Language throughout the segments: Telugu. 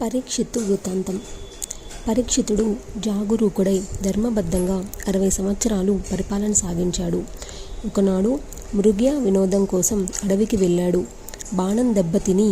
పరీక్షిత్తు వృత్తాంతం. పరీక్షితుడు జాగరూకుడై ధర్మబద్ధంగా 60 సంవత్సరాలు పరిపాలన సాగించాడు. ఒకనాడు మృగ్య వినోదం కోసం అడవికి వెళ్ళాడు. బాణం దెబ్బతిని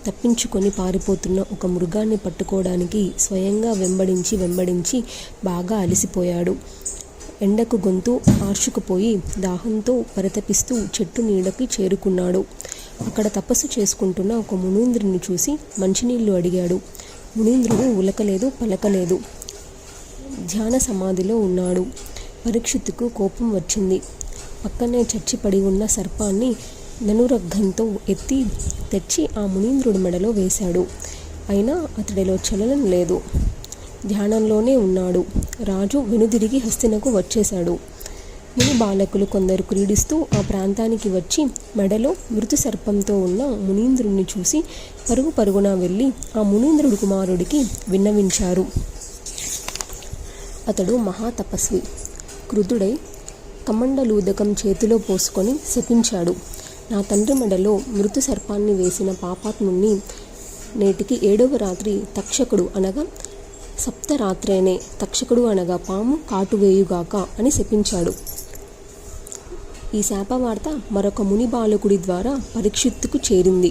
తప్పించుకొని పారిపోతున్న ఒక మృగాన్ని పట్టుకోవడానికి స్వయంగా వెంబడించి బాగా అలసిపోయాడు. ఎండకు గొంతు ఆర్చుకుపోయి దాహంతో పరితపిస్తూ చెట్టు నీడకి చేరుకున్నాడు. అక్కడ తపస్సు చేసుకుంటున్న ఒక మునీంద్రుని చూసి మంచినీళ్లు అడిగాడు. మునీంద్రుడు ఉలకలేదు, పలకలేదు. ధ్యాన సమాధిలో ఉన్నాడు. పరీక్షిత్తుకు కోపం వచ్చింది. పక్కనే చచ్చిపడి ఉన్న సర్పాన్ని ధనురగ్గంతో ఎత్తి తెచ్చి ఆ మునీంద్రుడి మెడలో వేశాడు. అయినా అతడిలో చలనం లేదు. ధ్యానంలోనే ఉన్నాడు. రాజు వెనుదిరిగి హస్తినకు వచ్చేశాడు. ముని బాలకులు కొందరు క్రీడిస్తూ ఆ ప్రాంతానికి వచ్చి మెడలో మృతి సర్పంతో ఉన్న మునీంద్రుణ్ణి చూసి పరుగున వెళ్ళి ఆ మునీంద్రుడి కుమారుడికి విన్నవించారు. అతడు మహాతపస్వి. క్రుద్ధుడై కమండలూదకం చేతిలో పోసుకొని శపించాడు. నా తండ్రి మెడలో మృతి సర్పాన్ని వేసిన పాపాత్ముణ్ణి నేటికి 7వ రాత్రి తక్షకుడు అనగా సప్తరాత్రేనే తక్షకుడు అనగా పాము కాటువేయుగాక అని శపించాడు. ఈ శాపవార్త మరొక ముని బాలకుడి ద్వారా పరీక్షిత్తుకు చేరింది.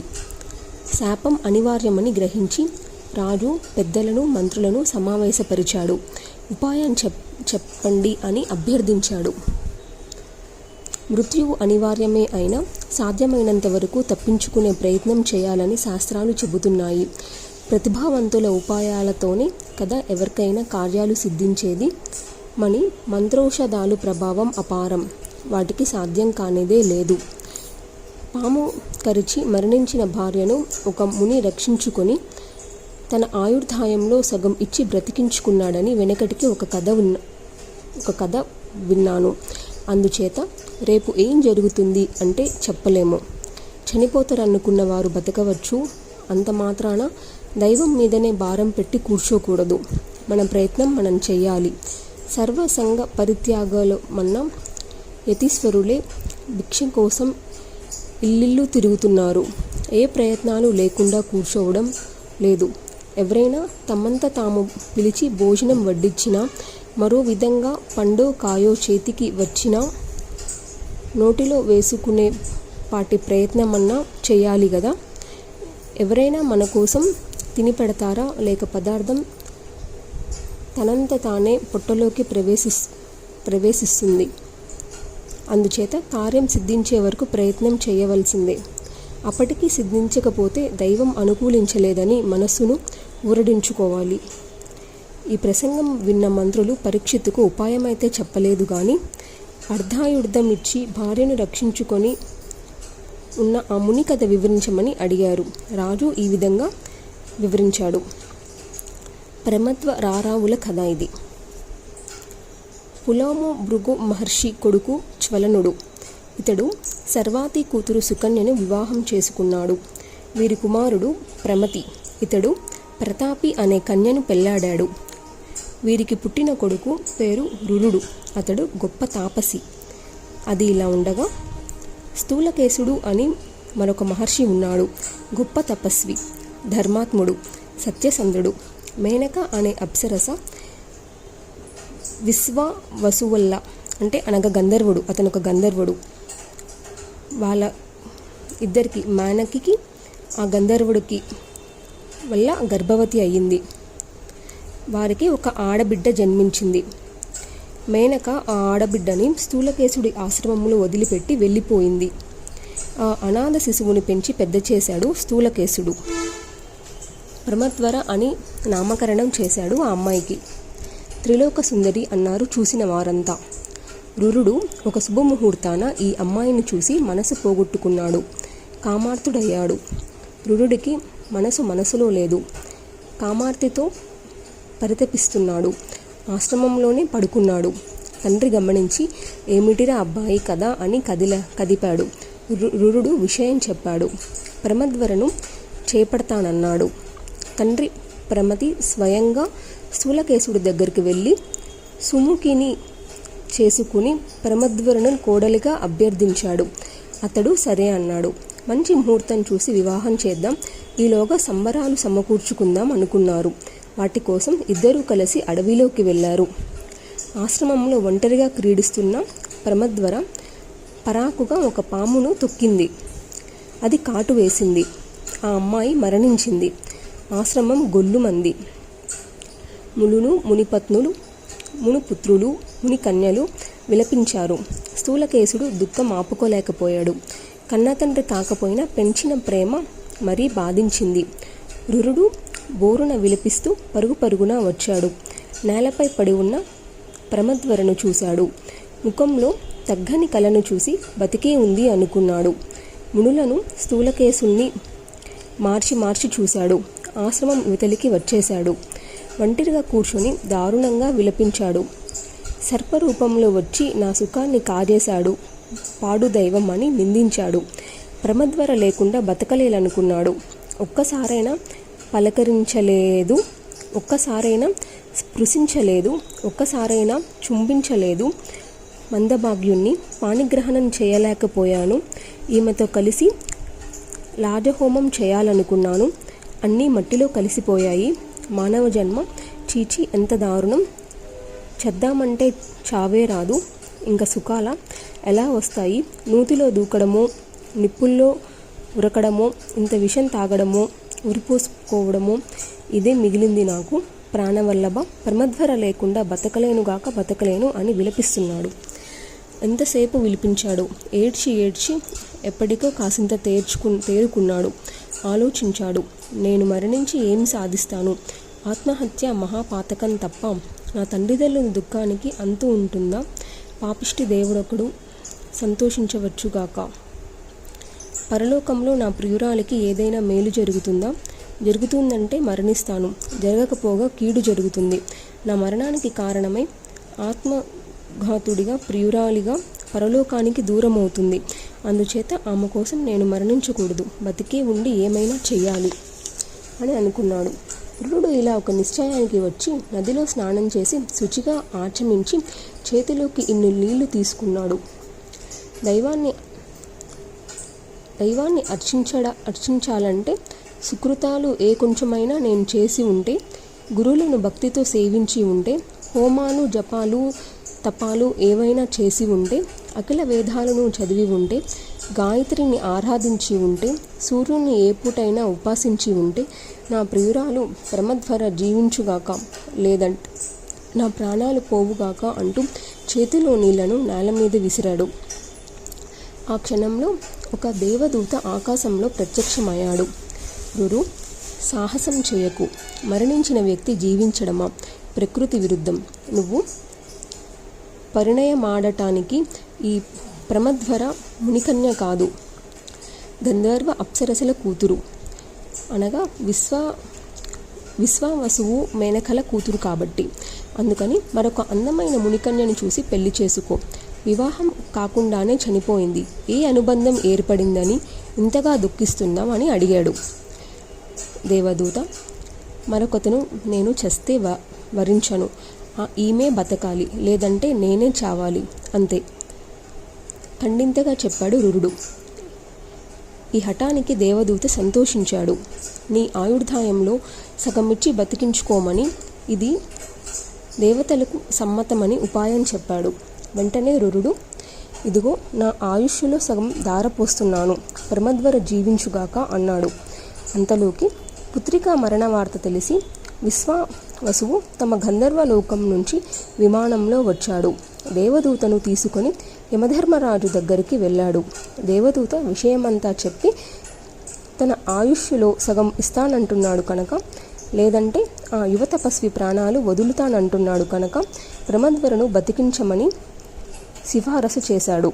శాపం అనివార్యమని గ్రహించి రాజు పెద్దలను మంత్రులను సమావేశపరిచాడు. ఉపాయం చెప్పండి అని అభ్యర్థించాడు. మృత్యువు అనివార్యమే అయినా సాధ్యమైనంత వరకు తప్పించుకునే ప్రయత్నం చేయాలని శాస్త్రాలు చెబుతున్నాయి. ప్రతిభావంతుల ఉపాయాలతోనే కదా ఎవరికైనా కార్యాలు సిద్ధించేది. మంత్రౌషధాలు ప్రభావం అపారం. వాటికి సాధ్యం కానిదే లేదు. పాము కరిచి మరణించిన భార్యను ఒక ముని రక్షించుకొని తన ఆయుర్దాయంలో సగం ఇచ్చి బ్రతికించుకున్నాడని వెనకటికి ఒక కథ విన్నాను. అందుచేత రేపు ఏం జరుగుతుంది అంటే చెప్పలేము. చనిపోతారనుకున్న వారు బతకవచ్చు. అంత మాత్రాన దైవం మీదనే భారం పెట్టి కూర్చోకూడదు. మన ప్రయత్నం మనం చెయ్యాలి. సర్వసంగ పరిత్యాగాలు మన్నా యతీశ్వరులే భిక్ష కోసం ఇల్లిల్లు తిరుగుతున్నారు. ఏ ప్రయత్నాలు లేకుండా కూర్చోవడం లేదు. ఎవరైనా తమంత తాము పిలిచి భోజనం వడ్డించినా, మరో విధంగా పండో కాయో చేతికి వచ్చినా నోటిలో వేసుకునే పాటి ప్రయత్నమన్నా చేయాలి కదా. ఎవరైనా మన కోసం తిని పెడతారా, లేక పదార్థం తనంత తానే పొట్టలోకి ప్రవేశిస్తుంది. అందుచేత కార్యం సిద్ధించే వరకు ప్రయత్నం చేయవలసిందే. అప్పటికీ సిద్ధించకపోతే దైవం అనుకూలించలేదని మనస్సును ఊరడించుకోవాలి. ఈ ప్రసంగం విన్న మంత్రులు పరీక్షిత్తుకు ఉపాయమైతే చెప్పలేదు గాని అర్ధాయుర్ధం ఇచ్చి భార్యను రక్షించుకొని ఉన్న ఆ ముని కథ వివరించమని అడిగారు. రాజు ఈ విధంగా వివరించాడు. ప్రమత్వ రారావుల కథ ఇది. పులాము భృగు మహర్షి కొడుకు జ్వలనుడు. ఇతడు సర్వాతి కూతురు సుకన్యను వివాహం చేసుకున్నాడు. వీరి కుమారుడు ప్రమతి. ఇతడు ప్రతాపి అనే కన్యను పెళ్లాడాడు. వీరికి పుట్టిన కొడుకు పేరు రురుడు. అతడు గొప్ప తాపసి. అది ఇలా ఉండగా స్థూలకేశుడు అని మరొక మహర్షి ఉన్నాడు. గొప్ప తపస్వి, ధర్మాత్ముడు, సత్యసంధుడు. మేనక అనే అప్సరస విశ్వవసువల్ల అంటే అనగా గంధర్వుడు. అతను ఒక గంధర్వుడు. వాళ్ళ ఇద్దరికి మేనకి ఆ గంధర్వుడికి వల్ల గర్భవతి అయ్యింది. వారికి ఒక ఆడబిడ్డ జన్మించింది. మేనక ఆ ఆడబిడ్డని స్థూలకేశుడి ఆశ్రమంలో వదిలిపెట్టి వెళ్ళిపోయింది. ఆ అనాథ శిశువుని పెంచి పెద్ద చేశాడు స్థూలకేశుడు. ప్రమత్వర అని నామకరణం చేశాడు ఆ అమ్మాయికి. త్రిలోక సుందరి అన్నారు చూసిన వారంతా. రురుడు ఒక శుభముహూర్తాన ఈ అమ్మాయిని చూసి మనసు పోగొట్టుకున్నాడు. కామార్తుడయ్యాడు. రురుడికి మనసులో లేదు. కామార్తితో పరితపిస్తున్నాడు. ఆశ్రమంలోనే పడుకున్నాడు. తండ్రి గమనించి ఏమిటిరా అబ్బాయి కదా అని కదిపాడు. రురుడు విషయం చెప్పాడు. ప్రమద్వరను చేపడతానన్నాడు. తండ్రి ప్రమతి స్వయంగా స్థూలకేశుడి దగ్గరికి వెళ్ళి సుముఖిని చేసుకుని ప్రమద్వరను కోడలిగా అభ్యర్థించాడు. అతడు సరే అన్నాడు. మంచి ముహూర్తం చూసి వివాహం చేద్దాం, ఈలోగా సంబరాలు సమకూర్చుకుందాం అనుకున్నారు. వాటి కోసం ఇద్దరూ కలిసి అడవిలోకి వెళ్ళారు. ఆశ్రమంలో ఒంటరిగా క్రీడిస్తున్న ప్రమద్వర పరాకుగా ఒక పామును తొక్కింది. అది కాటు వేసింది. ఆ అమ్మాయి మరణించింది. ఆశ్రమం గొల్లుమంది. మునులు, మునిపత్నులు, మునుపుత్రులు, మునికన్యలు విలపించారు. స్థూలకేశుడు దుఃఖం ఆపుకోలేకపోయాడు. కన్నతండ్రి కాకపోయినా పెంచిన ప్రేమ మరీ బాధించింది. రురుడు బోరున విలపిస్తూ పరుగు పరుగున వచ్చాడు. నేలపై పడి ఉన్న ప్రమద్వరను చూశాడు. ముఖంలో తగ్గని కలను చూసి బతికే ఉంది అనుకున్నాడు. మునులను, స్థూలకేశుల్ని మార్చి మార్చి చూశాడు. ఆశ్రమం యువతలికి వచ్చేశాడు. ఒంటరిగా కూర్చొని దారుణంగా విలపించాడు. సర్పరూపంలో వచ్చి నా సుఖాన్ని కాజేశాడు, పాడు దైవం అని నిందించాడు. ప్రమద్వర లేకుండా బతకలేలనుకున్నాడు. ఒక్కసారైనా పలకరించలేదు, ఒక్కసారైనా స్పృశించలేదు, ఒక్కసారైనా చుంబించలేదు. మందభాగ్యుణ్ణి పాణిగ్రహణం చేయలేకపోయాను. ఈమెతో కలిసి లాజహోమం చేయాలనుకున్నాను. అన్నీ మట్టిలో కలిసిపోయాయి. మానవ జన్మ చీచి ఎంత దారుణం. చేద్దామంటే చావే రాదు. ఇంకా సుఖాల ఎలా వస్తాయి? నూతిలో దూకడమో, నిప్పుల్లో ఉరకడమో, ఇంత విషం తాగడమో, ఉరిపోసుకోవడమో ఇదే మిగిలింది నాకు. ప్రాణవల్లభ, ప్రమద్వర లేకుండా బతకలేనుగాక బతకలేను అని విలపిస్తున్నాడు. ఎంతసేపు విలిపించాడు. ఏడ్చి ఏడ్చి ఎప్పటికో కాసింత తేరుకున్నాడు. ఆలోచించాడు. నేను మరణించి ఏం సాధిస్తాను? ఆత్మహత్య మహాపాతకం తప్ప నా తండ్రిదండ్రుల దుఃఖానికి అంతు ఉంటుందా? పాపిష్టి దేవుడొకడు సంతోషించవచ్చుగాక. పరలోకంలో నా ప్రియురాలికి ఏదైనా మేలు జరుగుతుందా? జరుగుతుందంటే మరణిస్తాను, జరగకపోగా కీడు జరుగుతుంది. నా మరణానికి కారణమై ఆత్మఘాతుడిగా ప్రియురాలిగా పరలోకానికి దూరమవుతుంది. అందుచేత ఆమె కోసం నేను మరణించకూడదు, బతికే ఉండి ఏమైనా చెయ్యాలి అని అనుకున్నాడు. రురుడు ఇలా ఒక నిశ్చయానికి వచ్చి నదిలో స్నానం చేసి శుచిగా ఆచమించి చేతిలోకి ఇన్ని నీళ్లు తీసుకున్నాడు. దైవాన్ని అర్చించాలంటే సుకృతాలు ఏ కొంచెమైనా నేను చేసి ఉంటే, గురువులను భక్తితో సేవించి ఉంటే, హోమాలు, జపాలు, తపాలు ఏవైనా చేసి ఉంటే, అఖిల వేదాలను చదివి ఉంటే, గాయత్రిని ఆరాధించి ఉంటే, సూర్యుని ఏ పూటైనా ఉపాసించి ఉంటే, నా ప్రియురాలు ప్రమద్వర జీవించుగాక, లేదంటే నా ప్రాణాలు పోవుగాక అంటూ చేతిలో నీళ్లను నేల మీద విసిరాడు. ఆ క్షణంలో ఒక దేవదూత ఆకాశంలో ప్రత్యక్షమయ్యాడు. రురు, సాహసం చేయకు. మరణించిన వ్యక్తి జీవించడమా? ప్రకృతి విరుద్ధం. నువ్వు పరిణయమాడటానికి ఈ ప్రమద్వర మునికన్య కాదు, గంధర్వ అప్సరసల కూతురు, అనగా విశ్వావసువు మేనకల కూతురు కాబట్టి. అందుకని మరొక అందమైన మునికన్యను చూసి పెళ్లి చేసుకో. వివాహం కాకుండానే చనిపోయింది. ఏ అనుబంధం ఏర్పడిందని ఇంతగా దుఃఖిస్తున్నాం అని అడిగాడు. దేవదూత, మరొకతను నేను చస్తే వరించను. ఈమె బతకాలి, లేదంటే నేనే చావాలి, అంతే ఖండింతగా చెప్పాడు రురుడు. ఈ హఠానికి దేవదూత సంతోషించాడు. నీ ఆయుర్దాయంలో సగమిచ్చి బతికించుకోమని, ఇది దేవతలకు సమ్మతమని ఉపాయం చెప్పాడు. వెంటనే రురుడు, ఇదిగో నా ఆయుష్లో సగం దారపోస్తున్నాను, ప్రమద్వర జీవించుగాక అన్నాడు. అంతలోకి పుత్రికా మరణ వార్త తెలిసి విశ్వావసువు తమ గంధర్వలోకం నుంచి విమానంలో వచ్చాడు. దేవదూతను తీసుకొని యమధర్మరాజు దగ్గరికి వెళ్ళాడు. దేవదూత విషయమంతా చెప్పి తన ఆయుష్లో సగం ఇస్తానంటున్నాడు కనుక, లేదంటే ఆ యువ తపస్వి ప్రాణాలు వదులుతానంటున్నాడు కనుక ప్రమద్వరను బతికించమని సిఫారసు చేశాడు.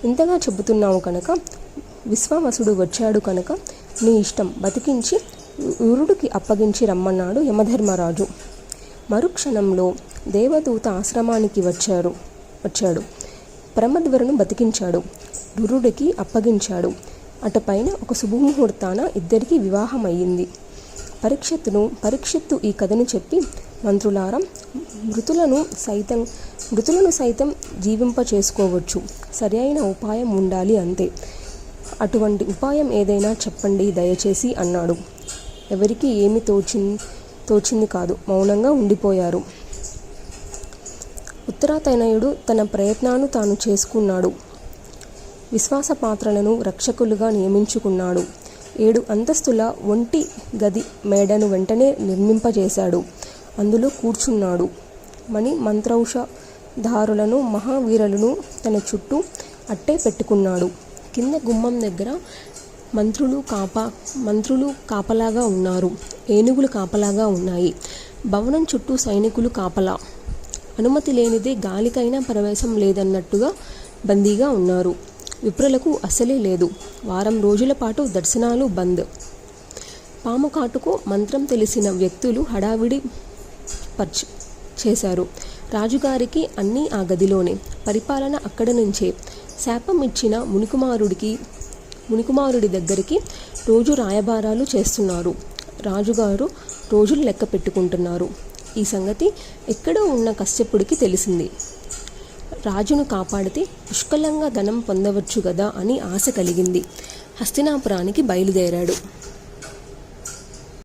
ఇంతగా చెబుతున్నావు కనుక, విశ్వావసుడు వచ్చాడు కనుక నీ ఇష్టం, బతికించి రురుడికి అప్పగించి రమ్మన్నాడు యమధర్మరాజు. మరుక్షణంలో దేవదూత ఆశ్రమానికి వచ్చాడు. ప్రమద్వరను బతికించాడు, రురుడికి అప్పగించాడు. అటుపైన ఒక శుభముహూర్తాన ఇద్దరికీ వివాహం అయ్యింది. పరీక్షిత్తు ఈ కథను చెప్పి, మంత్రులారా, మృతులను సైతం జీవింప చేసుకోవచ్చు, సరి అయిన ఉపాయం ఉండాలి అంతే. అటువంటి ఉపాయం ఏదైనా చెప్పండి దయచేసి అన్నాడు. ఎవరికి ఏమి తోచింది కాదు, మౌనంగా ఉండిపోయారు. ఉత్తరాతనయుడు తన ప్రయత్నాన్ని తాను చేసుకున్నాడు. విశ్వాసపాత్రలను రక్షకులుగా నియమించుకున్నాడు. 7 అంతస్తుల ఒంటి గది మేడను వెంటనే నిర్మింపజేశాడు. అందులో కూర్చున్నాడు. మణి మంత్రౌషధారులను మహావీరులను తన చుట్టూ అట్టే పెట్టుకున్నాడు. కింద గుమ్మం దగ్గర మంత్రులు కాపలాగా ఉన్నారు. ఏనుగులు కాపలాగా ఉన్నాయి. భవనం చుట్టూ సైనికులు కాపలా. అనుమతి లేనిదే గాలికైనా ప్రవేశం లేదన్నట్టుగా బందీగా ఉన్నారు. విప్రులకు అసలే లేదు. వారం రోజుల పాటు దర్శనాలు బంద్. పాము కాటుకు మంత్రం తెలిసిన వ్యక్తులు హడావిడి చేశారు. రాజుగారికి అన్నీ ఆ గదిలోనే. పరిపాలన అక్కడి నుంచే. శాపం ఇచ్చిన మునికుమారుడి దగ్గరికి రోజు రాయబారాలు చేస్తున్నారు. రాజుగారు రోజులు లెక్క పెట్టుకుంటున్నారు. ఈ సంగతి ఎక్కడో ఉన్న కశ్యపుడికి తెలిసింది. రాజును కాపాడితే పుష్కలంగా ధనం పొందవచ్చు గదా అని ఆశ కలిగింది. హస్తినాపురానికి బయలుదేరాడు.